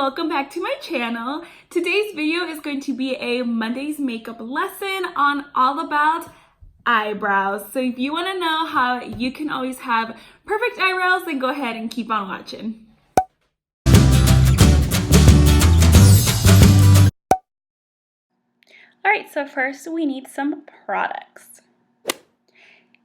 welcome back to my channel. Today's video is going to be a Monday's makeup lesson on all about eyebrows. So if you want to know how you can always have perfect eyebrows, then go ahead and keep on watching. Alright, so first we need some products.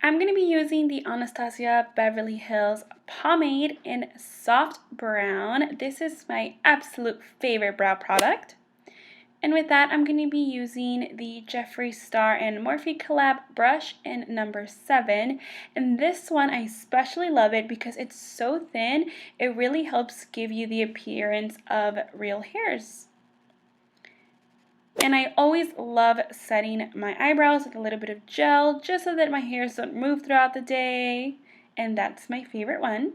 I'm going to be using the Anastasia Beverly Hills Pomade in Soft Brown. This is my absolute favorite brow product. And with that, I'm going to be using the Jeffree Star and Morphe collab brush in number 7. And this one, I especially love it because it's so thin, it really helps give you the appearance of real hairs. And I always love setting my eyebrows with a little bit of gel just so that my hairs don't move throughout the day. And that's my favorite one.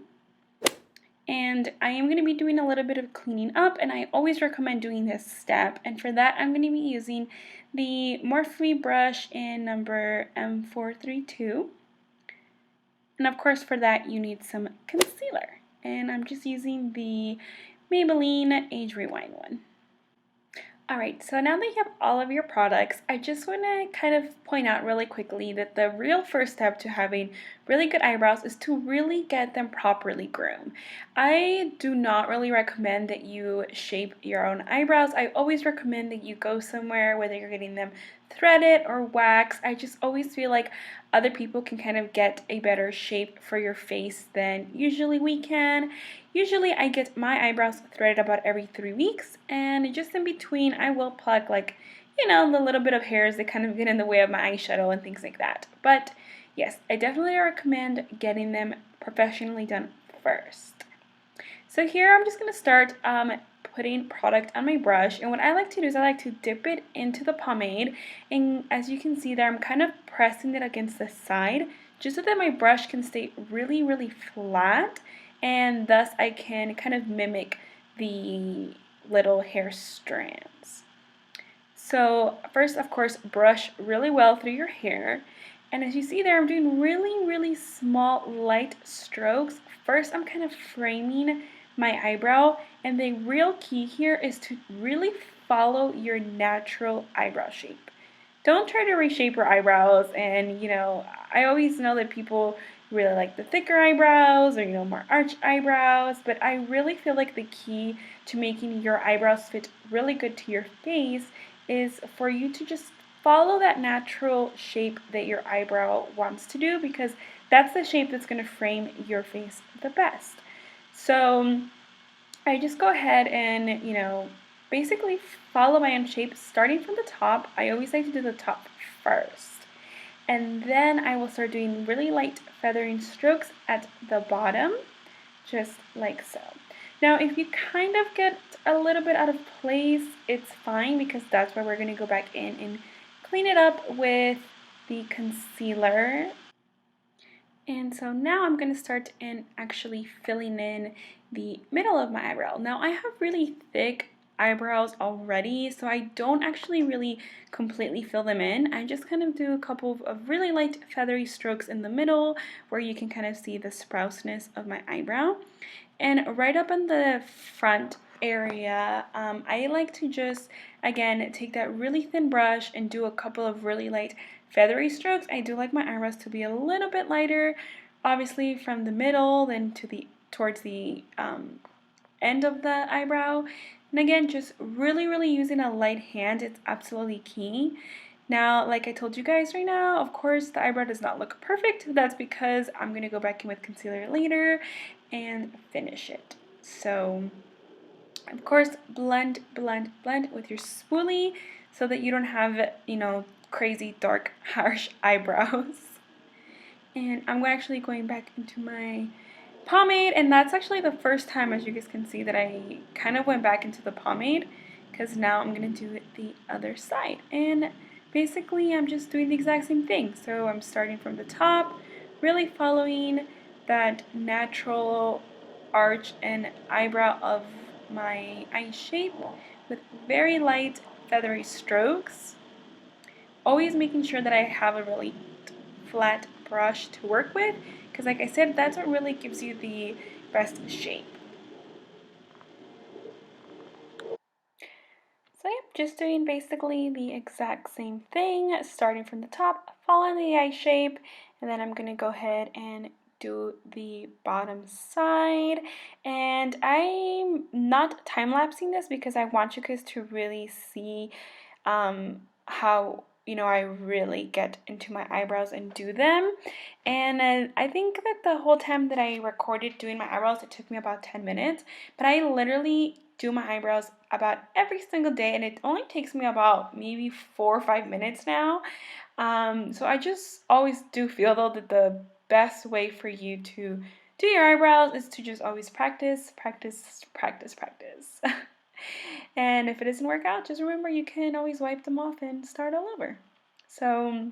And I am going to be doing a little bit of cleaning up, and I always recommend doing this step. And for that, I'm going to be using the Morphe brush in number M432. And of course, for that, you need some concealer. And I'm just using the Maybelline Age Rewind one. Alright, so now that you have all of your products, I just want to kind of point out really quickly that the real first step to having really good eyebrows is to really get them properly groomed. I do not really recommend that you shape your own eyebrows. I always recommend that you go somewhere, whether you're getting them threaded or waxed. I just always feel like other people can kind of get a better shape for your face than usually we can. Usually I get my eyebrows threaded about every 3 weeks, and just in between I will pluck, like, you know, the little bit of hairs that kind of get in the way of my eyeshadow and things like that. But yes, I definitely recommend getting them professionally done first. So here I'm just going to start putting product on my brush, and what I like to do is I like to dip it into the pomade, and as you can see there, I'm kind of pressing it against the side just so that my brush can stay really flat, and thus I can kind of mimic the little hair strands. So first, of course, brush really well through your hair, and as you see there, I'm doing really small light strokes. First, I'm kind of framing my eyebrow, and the real key here is to really follow your natural eyebrow shape. Don't try to reshape your eyebrows, and you know, I always know that people really like the thicker eyebrows or, you know, more arched eyebrows, but I really feel like the key to making your eyebrows fit really good to your face is for you to just follow that natural shape that your eyebrow wants to do, because that's the shape that's going to frame your face the best. So I just go ahead and, you know, basically follow my own shape starting from the top. I always like to do the top first. And then I will start doing really light feathering strokes at the bottom, just like so. Now, if you kind of get a little bit out of place, it's fine, because that's where we're going to go back in and clean it up with the concealer. And so now I'm going to start in actually filling in the middle of my eyebrow. Now, I have really thick eyebrows already, so I don't actually really completely fill them in. I just kind of do a couple of really light feathery strokes in the middle where you can kind of see the sprouseness of my eyebrow. And right up in the front area, I like to just, again, take that really thin brush and do a couple of really light feathery strokes. I do like my eyebrows to be a little bit lighter, obviously from the middle then to towards the end of the eyebrow. And again, just really using a light hand, it's absolutely key. Now, like I told you guys right now, of course, the eyebrow does not look perfect. That's because I'm going to go back in with concealer later and finish it. So, of course, blend with your spoolie so that you don't have, you know, crazy dark harsh eyebrows. And I'm actually going back into my pomade, and that's actually the first time, as you guys can see, that I kind of went back into the pomade, because now I'm going to do it the other side. And basically I'm just doing the exact same thing. So I'm starting from the top, really following that natural arch and eyebrow of my eye shape with very light feathery strokes, always making sure that I have a really flat brush to work with, because like I said, that's what really gives you the best shape. just doing basically the exact same thing, starting from the top, following the eye shape, and then I'm gonna go ahead and do the bottom side. And I'm not time-lapsing this because I want you guys to really see how I really get into my eyebrows and do them. And I think that the whole time that I recorded doing my eyebrows, it took me about 10 minutes, but I literally do my eyebrows about every single day, and it only takes me about maybe 4 or 5 minutes now. So I just always do feel though that the best way for you to do your eyebrows is to just always practice, practice, practice, practice. And if it doesn't work out, just remember you can always wipe them off and start all over. So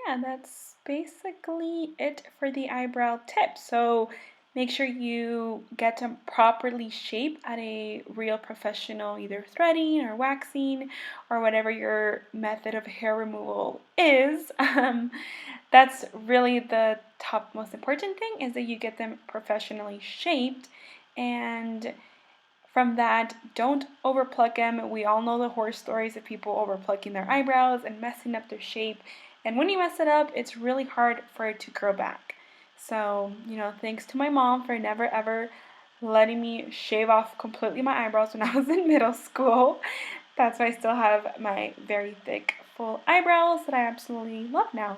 yeah, that's basically it for the eyebrow tip. So make sure you get them properly shaped at a real professional, either threading or waxing or whatever your method of hair removal is. That's really the top most important thing, is that you get them professionally shaped. And from that, don't overpluck them. We all know the horror stories of people overplucking their eyebrows and messing up their shape. And when you mess it up, it's really hard for it to grow back. So, thanks to my mom for never ever letting me shave off completely my eyebrows when I was in middle school. That's why I still have my very thick, full eyebrows that I absolutely love now.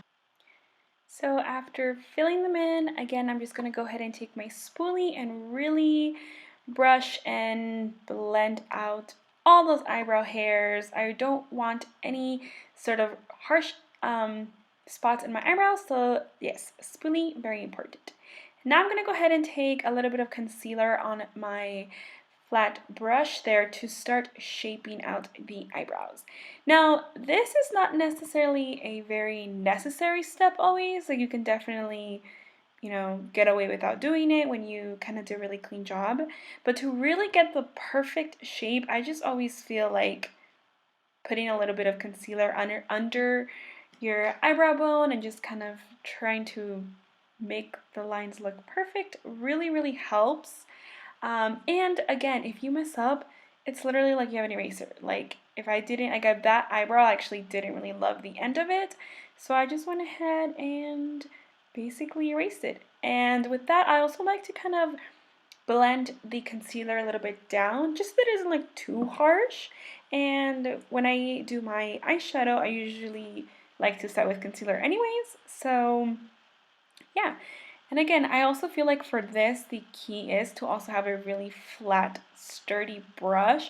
So after filling them in, again, I'm just going to go ahead and take my spoolie and really brush and blend out all those eyebrow hairs. I don't want any sort of harsh spots in my eyebrows, so yes, spoolie, very important. Now I'm going to go ahead and take a little bit of concealer on my flat brush there to start shaping out the eyebrows. Now, this is not necessarily a very necessary step always, so you can definitely get away without doing it when you kind of do a really clean job. But to really get the perfect shape, I just always feel like putting a little bit of concealer under your eyebrow bone and just kind of trying to make the lines look perfect really, really helps. And again, if you mess up, it's literally like you have an eraser. Like if I got that eyebrow, I actually didn't really love the end of it. So I just went ahead and basically erased it. And with that, I also like to kind of blend the concealer a little bit down, just so that it isn't like too harsh. And when I do my eyeshadow, I usually like to start with concealer anyways. So yeah. And again, I also feel like for this, the key is to also have a really flat, sturdy brush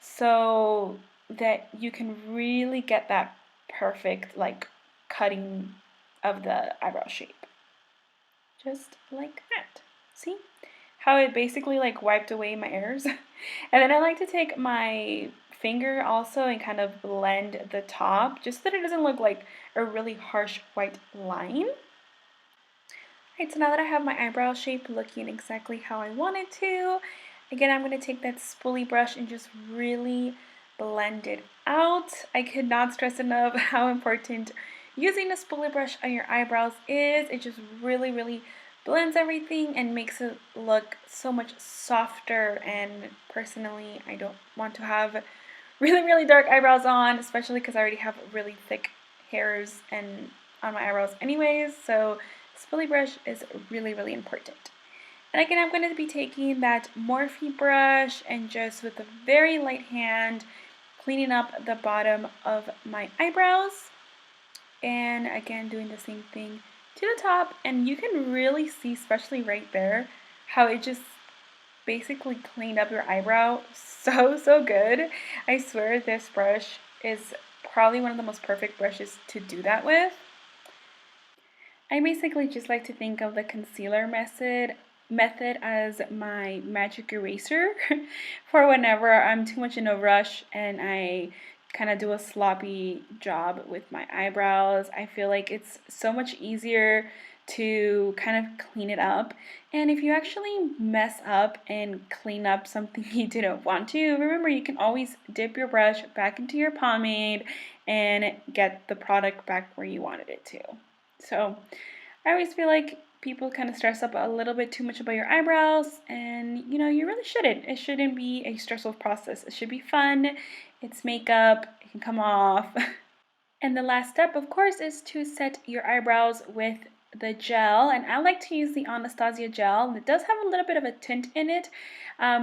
so that you can really get that perfect like cutting of the eyebrow shape. Just like that. See how it basically like wiped away my errors? And then I like to take my finger also and kind of blend the top just so that it doesn't look like a really harsh white line. Alright, so now that I have my eyebrow shape looking exactly how I want it to, again, I'm going to take that spoolie brush and just really blend it out. I could not stress enough how important using a spoolie brush on your eyebrows is. It just really, really blends everything and makes it look so much softer. And personally, I don't want to have really, really dark eyebrows on, especially because I already have really thick hairs and on my eyebrows anyways. So spoolie brush is really, really important. And again, I'm going to be taking that Morphe brush and just with a very light hand cleaning up the bottom of my eyebrows. And again, doing the same thing to the top. And you can really see, especially right there, how it just basically cleaned up your eyebrow so, so good. I swear this brush is probably one of the most perfect brushes to do that with. I basically just like to think of the concealer method as my magic eraser for whenever I'm too much in a rush and I kind of do a sloppy job with my eyebrows. I feel like it's so much easier to kind of clean it up. And if you actually mess up and clean up something you didn't want to, remember you can always dip your brush back into your pomade and get the product back where you wanted it to. So I always feel like people kind of stress up a little bit too much about your eyebrows, and you know, you really shouldn't. It shouldn't be a stressful process. It should be fun. It's makeup. It can come off. And the last step, of course, is to set your eyebrows with the gel, and I like to use the Anastasia gel. It does have a little bit of a tint in it,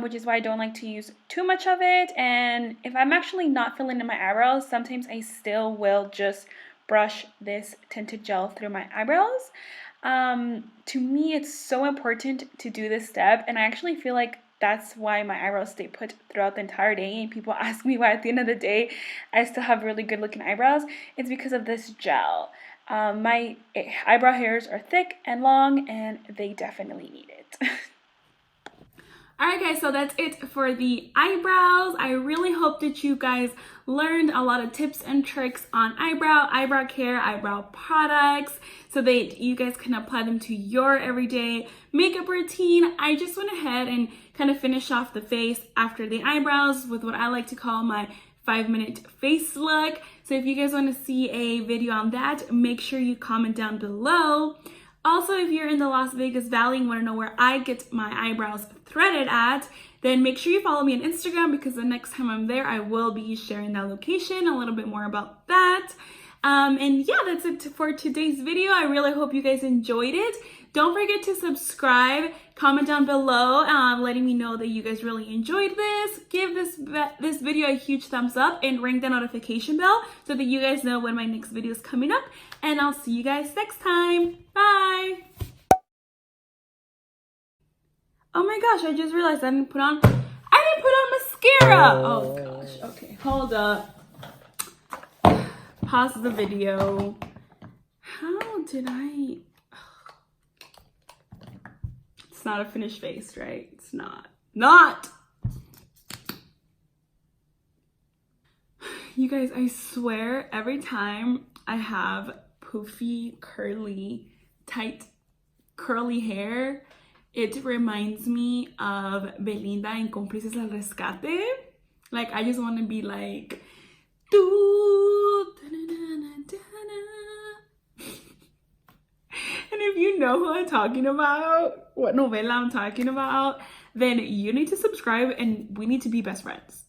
which is why I don't like to use too much of it. And if I'm actually not filling in my eyebrows, sometimes I still will just brush this tinted gel through my eyebrows. To me, it's so important to do this step, and I actually feel like that's why my eyebrows stay put throughout the entire day, and people ask me why at the end of the day I still have really good looking eyebrows. It's because of this gel. My eyebrow hairs are thick and long, and they definitely need it. Alright guys, so that's it for the eyebrows. I really hope that you guys learned a lot of tips and tricks on eyebrow care, eyebrow products, so that you guys can apply them to your everyday makeup routine. I just went ahead and kind of finished off the face after the eyebrows with what I like to call my 5-minute face look. So if you guys want to see a video on that, make sure you comment down below. Also, if you're in the Las Vegas Valley and want to know where I get my eyebrows threaded at, then make sure you follow me on Instagram, because the next time I'm there, I will be sharing that location, a little bit more about that. And yeah, that's it for today's video. I really hope you guys enjoyed it. Don't forget to subscribe, comment down below, letting me know that you guys really enjoyed this. Give this video a huge thumbs up and ring the notification bell so that you guys know when my next video is coming up. And I'll see you guys next time. Bye! Oh my gosh, I just realized I didn't put on mascara! Oh gosh, okay, hold up. Pause the video. How did I... It's not a finished face, right? It's not. You guys, I swear every time I have poofy, curly, tight, curly hair, it reminds me of Belinda in Cómplices al Rescate. Like, I just want to be like, doo, and if you know who I'm talking about, what novela I'm talking about, then you need to subscribe and we need to be best friends.